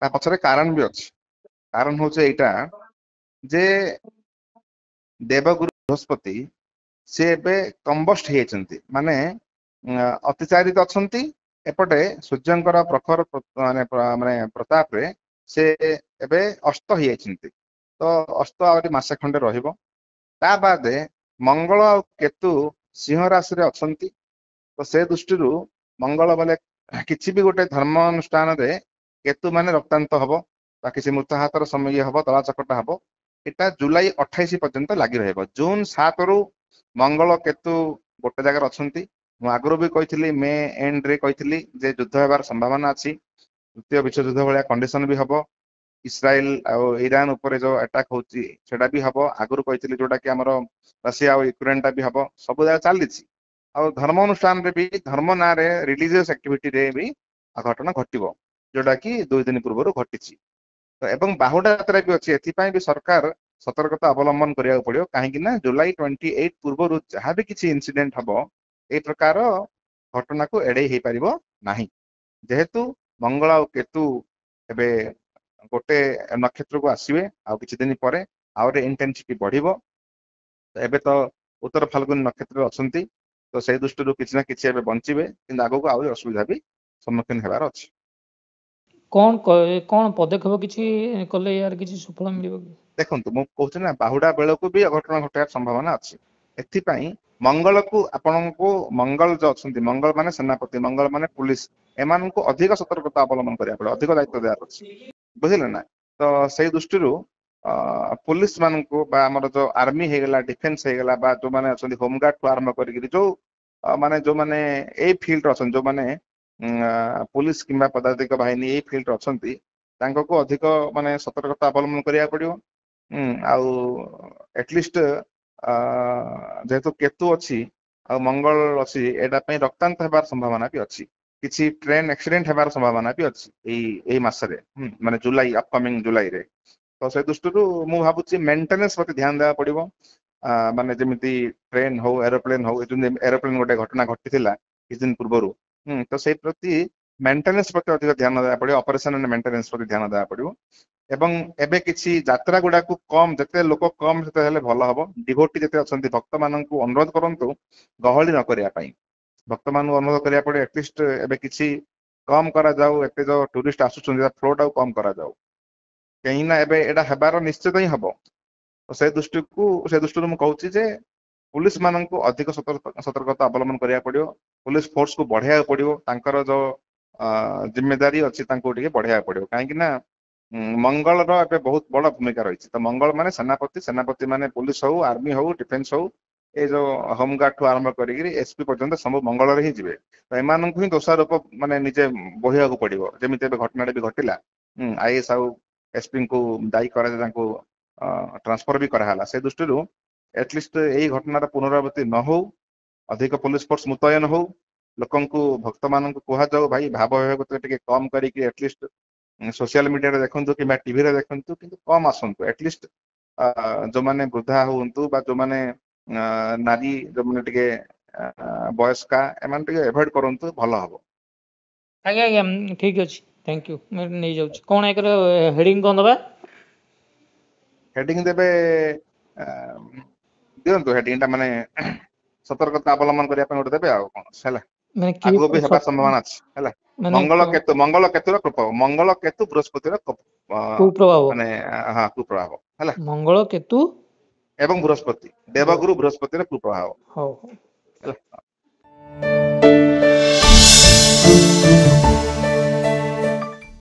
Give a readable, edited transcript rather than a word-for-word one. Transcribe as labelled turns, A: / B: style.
A: ତା ପଛରେ କାରଣ ବି ଅଛି। କାରଣ ହଉଛି ଏଇଟା ଯେ ଦେବଗୁରୁ ବୃହସ୍ପତି ସେ ଏବେ କମ୍ବଷ୍ଟ ହେଇଯାଇଛନ୍ତି, ମାନେ ଅତିଚାରିତ ଅଛନ୍ତି। ଏପଟେ ସୂର୍ଯ୍ୟଙ୍କର ପ୍ରଖର ମାନେ ପ୍ରତାପରେ ସେ ଏବେ ଅସ୍ତ ହେଇଯାଇଛନ୍ତି। ତ ଅସ୍ତ ଆହୁରି ମାସେ ଖଣ୍ଡେ ରହିବ। ତା ବାଦେ ମଙ୍ଗଳ ଆଉ କେତୁ ସିଂହ ରାଶିରେ ଅଛନ୍ତି। ତ ସେ ଦୃଷ୍ଟିରୁ ମଙ୍ଗଳ ବୋଲେ କିଛି ବି ଗୋଟେ ଧର୍ମ ଅନୁଷ୍ଠାନରେ କେତୁ ମାନେ ରକ୍ତାନ୍ତ ହବ, ବା କିଛି ମୃତ ହାତର ସମୟ ହବ, ଦଳା ଚକଟା ହବ। ଏଟା ଜୁଲାଇ 28 ପର୍ଯ୍ୟନ୍ତ ଲାଗି ରହିବ। ଜୁନ 7ରୁ ମଙ୍ଗଳ କେତୁ ଗୋଟେ ଜାଗାରେ ଅଛନ୍ତି। ମୁଁ ଆଗରୁ ବି କହିଥିଲି, ମେ ଏଣ୍ଡରେ କହିଥିଲି ଯେ ଯୁଦ୍ଧ ହେବାର ସମ୍ଭାବନା ଅଛି। ତୃତୀୟ ବିଶ୍ୱଯୁଦ୍ଧ ଭଳିଆ କଣ୍ଡିସନ ବି ହବ। ଇସ୍ରାଏଲ ଆଉ ଇରାନ ଉପରେ ଯୋଉ ଆଟାକ ହଉଛି ସେଟା ବି ହବ। ଆଗରୁ କହିଥିଲି ଯୋଉଟା କି ଆମର ରଷିଆ ଆଉ ୟୁକ୍ରେନ ଟା ବି ହବ। ସବୁ ଜାଗା ଚାଲିଛି। ଆଉ ଧର୍ମ ଅନୁଷ୍ଠାନରେ ବି ଧର୍ମ ନାଁରେ ରିଲିଜିୟସ ଆକ୍ଟିଭିଟିରେ ବି ଘଟଣା ଘଟିବ, ଯୋଉଟା କି 2 ଦିନ ପୂର୍ବରୁ ଘଟିଛି। ତ ଏବଂ ବାହୁଡା ଯାତ୍ରା ବି ଅଛି। ଏଥିପାଇଁ ବି ସରକାର ସତର୍କତା ଅବଲମ୍ବନ କରିବାକୁ ପଡିବ। କାହିଁକି ନା ଜୁଲାଇ 28 ପୂର୍ବରୁ ଯାହାବି କିଛି ଇନସିଡେଣ୍ଟ ହବ, ଏଇ ପ୍ରକାର ଘଟଣାକୁ ଏଡେଇ ହେଇପାରିବ ନାହିଁ। ଯେହେତୁ ମଙ୍ଗଳ ଆଉ କେତୁ ଏବେ ଗୋଟେ ନକ୍ଷତ୍ରକୁ ଆସିବେ, ଆଉ କିଛି ଦିନ ପରେ ଆହୁରି ଇଣ୍ଟେନ୍ସିଟି ବଢିବ। ଏବେ ତ ଉତ୍ତର ଫାଲ୍ଗୁନି ନକ୍ଷତ୍ରରେ ଅଛନ୍ତି। ତ ସେଇ ଦୃଷ୍ଟିରୁ କିଛି ନା କିଛି ଏବେ ବଞ୍ଚିବେ, କିନ୍ତୁ ଆଗକୁ ଆହୁରି ଅସୁବିଧା ବି ସମ୍ମୁଖୀନ ହେବାର ଅଛି।
B: କଣ ପଦକ୍ଷେପ କିଛି କଲେ ୟାର କିଛି ସୁଫଳ ମିଳିବ କି?
A: ଦେଖନ୍ତୁ, ମୁଁ କହୁଛି ନା ବାହୁଡା ବେଳକୁ ବି ଅଘଟଣ ଘଟିବାର ସମ୍ଭାବନା ଅଛି। ଏଥିପାଇଁ ମଙ୍ଗଳକୁ ଆପଣଙ୍କୁ ମଙ୍ଗଳ ଯୋଉ ଅଛନ୍ତି, ମଙ୍ଗଳ ମାନେ ସେନାପତି, ମଙ୍ଗଳ ମାନେ ପୁଲିସ, ଏମାନଙ୍କୁ ଅଧିକ ସତର୍କତା ଅବଲମ୍ବନ କରିବାକୁ ପଡିବ, ଅଧିକ ଦାୟିତ୍ୱ ଦେବାର ଅଛି। ବୁଝିଲେ ନା? ତ ସେଇ ଦୃଷ୍ଟିରୁ ପୁଲିସ ମାନଙ୍କୁ ବା ଆମର ଯୋଉ ଆର୍ମି ହେଇଗଲା, ଡିଫେନ୍ସ ହେଇଗଲା, ବା ଯୋଉମାନେ ଅଛନ୍ତି ହୋମଗାର୍ଡ ଠୁ ଆରମ୍ଭ କରିକିରି ଯୋଉ ମାନେ ଯୋଉମାନେ ଏଇ ଫିଲ୍ଡରେ ଅଛନ୍ତି, ଯୋଉମାନେ ପୁଲିସ କିମ୍ବା ପଦାତିକ ବାହିନୀ ଏଇ ଫିଲ୍ଡରେ ଅଛନ୍ତି, ତାଙ୍କୁ ଅଧିକ ମାନେ ସତର୍କତା ଅବଲମ୍ବନ କରିବାକୁ ପଡିବ। ଆଉ ଏଟଲିଷ୍ଟ ଯେହେତୁ କେତୁ ଅଛି ଆଉ ମଙ୍ଗଳ ଅଛି, ଏଇଟା ପାଇଁ ରକ୍ତାନ୍ତ ହେବାର ସମ୍ଭାବନା ବି ଅଛି। କିଛି ଟ୍ରେନ ଆକ୍ସିଡେଣ୍ଟ ହେବାର ସମ୍ଭାବନା ବି ଅଛି ଏଇ ମାସରେ, ମାନେ ଜୁଲାଇ, ଅପକମିଂ ଜୁଲାଇରେ। ତ ସେ ଦୃଷ୍ଟିରୁ ମୁଁ ଭାବୁଛି ମେଣ୍ଟେନାନ୍ସ ପ୍ରତି ଧ୍ୟାନ ଦେବାକୁ ପଡିବ। ମାନେ ଯେମିତି ଟ୍ରେନ ହଉ, ଏରୋପ୍ଲେନ ହଉ, ଏରୋପ୍ଲେନ ଗୋଟେ ଘଟଣା ଘଟିଥିଲା କିଛି ଦିନ ପୂର୍ବରୁ। ତ ସେଇ ପ୍ରତି ମେଣ୍ଟେନାନ୍ସ ପ୍ରତି ଅଧିକ ଧ୍ୟାନ ଦେବାକୁ ପଡିବ। ଅପରେସନ ଆଣ୍ଡ ମେଣ୍ଟେନାନ୍ସ ପ୍ରତି ଧ୍ୟାନ ଦେବାକୁ ପଡିବ। ଏବଂ ଏବେ କିଛି ଯାତ୍ରା ଗୁଡାକୁ ଯେତେ ଲୋକ କମ ସେତେ ହେଲେ ଭଲ ହବ। ଡିଭୋଟି ଯେତେ ଅଛନ୍ତି, ଭକ୍ତ ମାନଙ୍କୁ ଅନୁରୋଧ କରନ୍ତୁ ଗହଳି ନ କରିବା ପାଇଁ। ଭକ୍ତମାନଙ୍କୁ ଅନୁରୋଧ କରିବାକୁ ପଡିବ, ଆଟଲିଷ୍ଟ ଏବେ କିଛି କମ କରାଯାଉ। ଏତେ ଯୋଉ ଟୁରିଷ୍ଟ ଆସୁଛନ୍ତି, ଫ୍ଲୋ ଟାକୁ କମ କରାଯାଉ। କାହିଁକି ନା ଏବେ ଏଇଟା ହେବାର ନିଶ୍ଚିତ ହିଁ ହବ। ସେ ଦୃଷ୍ଟିରୁ ମୁଁ କହୁଛି ଯେ ପୁଲିସ ମାନଙ୍କୁ ଅଧିକ ସତର୍କତା ଅବଲମ୍ବନ କରିବାକୁ ପଡିବ। ପୁଲିସ ଫୋର୍ସକୁ ବଢେଇବାକୁ ପଡିବ। ତାଙ୍କର ଯୋଉ ଜିମ୍ମେଦାରି ଅଛି ତାଙ୍କୁ ଟିକେ ବଢେଇବାକୁ ପଡିବ। କାହିଁକି ନା ମଙ୍ଗଳର ଏବେ ବହୁତ ବଡ ଭୂମିକା ରହିଛି। ତ ମଙ୍ଗଳ ମାନେ ସେନାପତି, ସେନାପତି ମାନେ ପୁଲିସ ହଉ, ଆର୍ମି ହଉ, ଡିଫେନ୍ସ ହଉ, ଏଇ ଯୋଉ ହୋମଗାର୍ଡ ଠୁ ଆରମ୍ଭ କରିକିରି ଏସପି ପର୍ଯ୍ୟନ୍ତ ସବୁ ମଙ୍ଗଳରେ ହିଁ ଯିବେ। ତ ଏମାନଙ୍କୁ ହିଁ ଦୋଷାରୋପ ମାନେ ନିଜେ ବୋହିବାକୁ ପଡିବ। ଯେମିତି ଏବେ ଘଟଣାଟା ବି ଘଟିଲା, ଆଇଏଏସ୍ ଆଉ ଏସପିଙ୍କୁ ଦାୟୀ କରାଯାଏ, ତାଙ୍କୁ ଟ୍ରାନ୍ସଫର ବି କରାହେଲା। ସେ ଦୃଷ୍ଟିରୁ ଏଟଲିଷ୍ଟ ଏଇ ଘଟଣାର ପୁନରାବୃତ୍ତି ନ ହଉ, ଅଧିକ ପୋଲିସ ଫୋର୍ସ ମୁତୟନ ହଉ, ଲୋକଙ୍କୁ, ଭକ୍ତ ମାନଙ୍କୁ କୁହାଯାଉ ଭାଇ ଭାବ ବିଭେକ ଟିକେ କମ କରିକି ଏଟଲିଷ୍ଟ ସୋସିଆଲ ମିଡିଆରେ ଦେଖନ୍ତୁ କିମ୍ବା ଟିଭିରେ ଦେଖନ୍ତୁ, କିନ୍ତୁ କମ ଆସନ୍ତୁ। ଆଟଲିଷ୍ଟ ଯୋଉମାନେ ବୃଦ୍ଧା ହୁଅନ୍ତୁ ବା ଯୋଉମାନେ ନାରୀ, ଯୋଉମାନେ ଟିକେ ବୟସ୍କା, ଏମାନେ ଟିକେ ଏଭଏଡ କରନ୍ତୁ, ଭଲ ହବ।
B: ଆଜ୍ଞା ଆଜ୍ଞା, ଠିକ ଅଛି, ଥ୍ୟାଙ୍କ ୟୁ। ମୁଁ ନେଇଯାଉଛି। କଣ ଏକର ହେଡିଂ କଣ ଦବା?
A: ହେଡିଂ ଦେବେ, ଦିଅନ୍ତୁ ହେଡିଂ ଟା ମାନେ ସତର୍କତା ଅବଲମ୍ବନ କରିବା ପାଇଁ ଗୋଟେ ଦେବେ ଆଉ କଣ ହେଲା।
B: ମାନେ କି
A: ଆଗକୁ ବି ହେବାର ସମ୍ଭାବନା ଅଛି ହେଲା।
B: ମାନେ
A: ମଙ୍ଗଳ କେତୁର ପ୍ରଭାବ, ମଙ୍ଗଳ କେତୁ ବୃହସ୍ପତିର
B: କୁପ୍ରଭାବ,
A: ମାନେ ହଁ କୁପ୍ରଭାବ ହେଲା।
B: ମଙ୍ଗଳ କେତୁ
A: ଏବଂ ବୃହସ୍ପତି, ଦେବଗୁରୁ ବୃହସ୍ପତିର କୁପ୍ରଭାବ
B: ହଉ।
A: ହେଲା।